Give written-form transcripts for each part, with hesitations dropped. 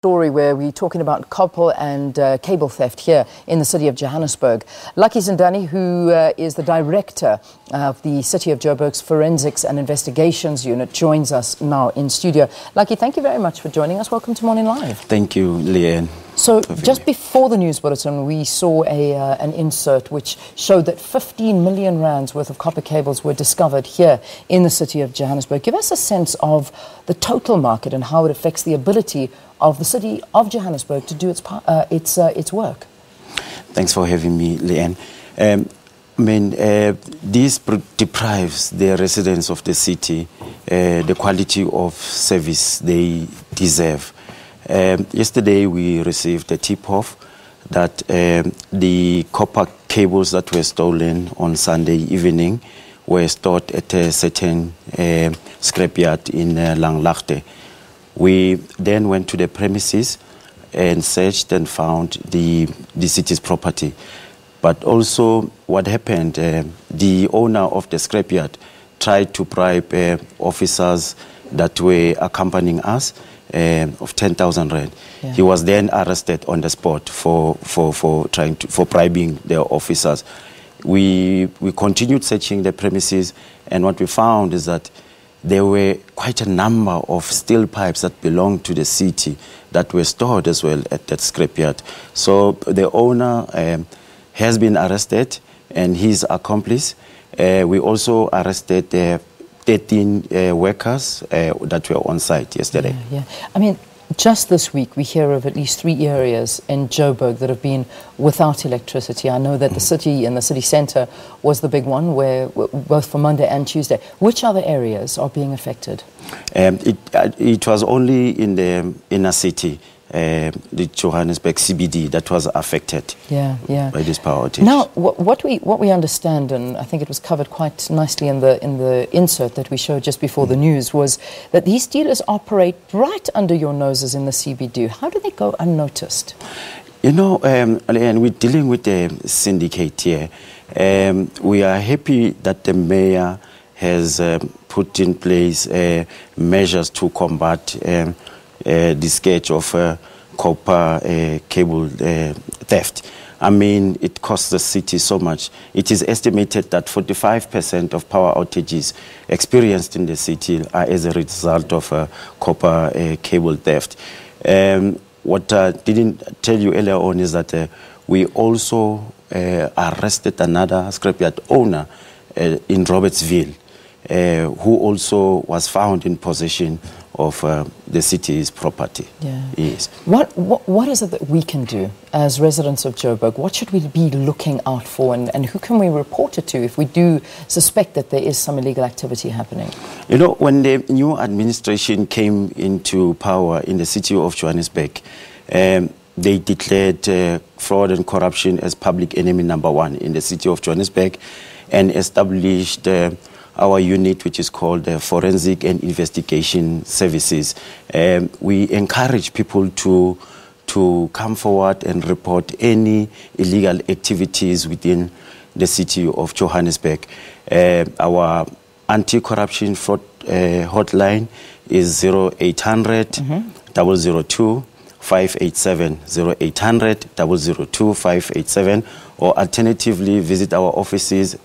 Story where we're talking about copper and cable theft here in the city of Johannesburg. Lucky Sindane, who is the director of the City of Joburg's Forensics and Investigations Unit, joins us now in studio. Lucky, thank you very much for joining us. Welcome to Morning Live. Thank you, Leanne. So just before the news bulletin, we saw an insert which showed that 15 million rands worth of copper cables were discovered here in the city of Johannesburg. Give us a sense of the total market and how it affects the ability of the city of Johannesburg to do its work. Thanks for having me, Leanne. This deprives the residents of the city the quality of service they deserve. Yesterday we received a tip-off that the copper cables that were stolen on Sunday evening were stored at a certain scrapyard in Langlaagte. We then went to the premises and searched and found the city's property. But also what happened, the owner of the scrapyard tried to bribe officers that were accompanying us of 10,000 rand. Yeah. He was then arrested on the spot for bribing the officers. We continued searching the premises, and what we found is that there were quite a number of steel pipes that belonged to the city that were stored as well at that scrapyard. So the owner has been arrested and his accomplice. We also arrested 13 workers that were on site yesterday. Yeah. I mean, just this week we hear of at least 3 areas in Joburg that have been without electricity. I know that the city and the city centre was the big one, where both for Monday and Tuesday. Which other areas are being affected? It was only in the inner city, the Johannesburg CBD, that was affected by this power outage. Now, what we understand, and I think it was covered quite nicely in the insert that we showed just before the news, was that these dealers operate right under your noses in the CBD. How do they go unnoticed? You know, and we're dealing with a syndicate here. We are happy that the mayor has put in place measures to combat the scourge of copper cable theft. I mean, it costs the city so much. It is estimated that 45% of power outages experienced in the city are as a result of copper cable theft. What I didn't tell you earlier on is that we also arrested another scrapyard owner in Robertsville, who also was found in possession of the city's property. Yeah. Yes. What is it that we can do as residents of Joburg? What should we be looking out for, and who can we report it to if we do suspect that there is some illegal activity happening? You know, when the new administration came into power in the city of Johannesburg, they declared fraud and corruption as public enemy #1 in the city of Johannesburg and established our unit, which is called Forensic and Investigation Services. We encourage people to come forward and report any illegal activities within the city of Johannesburg. Our anti-corruption fraud hotline is 0800 002 587, 0800 002 587, or alternatively visit our offices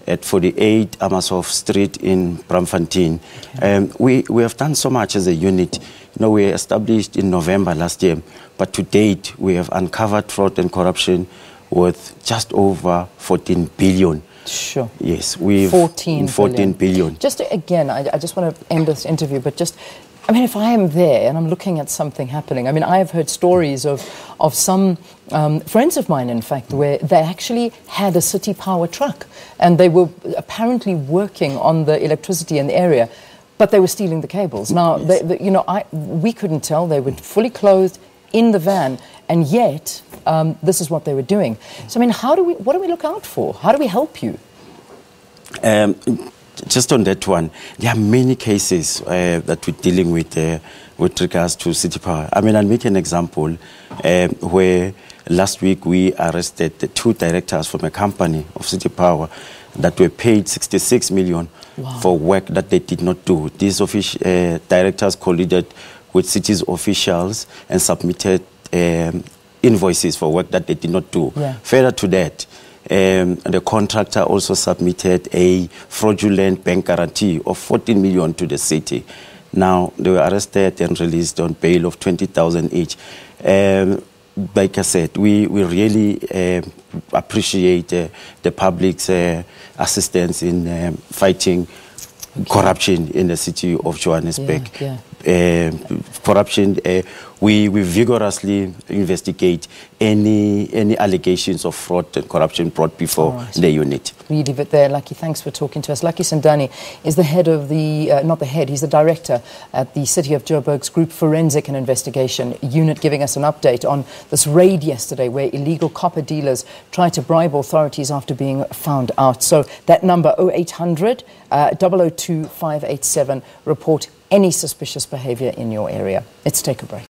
at 48 Amasov Street in Braamfontein. Okay. We have done so much as a unit. You know, we established in November last year, but to date we have uncovered fraud and corruption worth just over 14 billion. Sure. Yes, we've 14 billion. Just again, I just want to end this interview, but just, I mean, if I am there and I'm looking at something happening, I mean, I have heard stories of some friends of mine, in fact, where they actually had a city power truck and they were apparently working on the electricity in the area, but they were stealing the cables. Now, yes. We couldn't tell. They were fully clothed in the van, and yet this is what they were doing. So, I mean, what do we look out for? How do we help you? Just on that one, there are many cases that we're dealing with regards to city power. I mean, I'll make an example where last week we arrested the 2 directors from a company of city power that were paid 66 million for work that they did not do. These directors colluded with city's officials and submitted invoices for work that they did not do. Yeah. Further to that, the contractor also submitted a fraudulent bank guarantee of 14 million to the city. Now, they were arrested and released on bail of 20,000 each. Like I said, we really appreciate the public's assistance in fighting corruption in the city of Johannesburg. Yeah. Corruption, we vigorously investigate any allegations of fraud and corruption brought before the unit. We leave it there. Lucky, thanks for talking to us. Lucky Sindane is the head of the, not the head, he's the director at the City of Joburg's Group Forensic and Investigation Unit, giving us an update on this raid yesterday where illegal copper dealers tried to bribe authorities after being found out. So that number, 0800 002 587, report any suspicious behavior in your area. Let's take a break.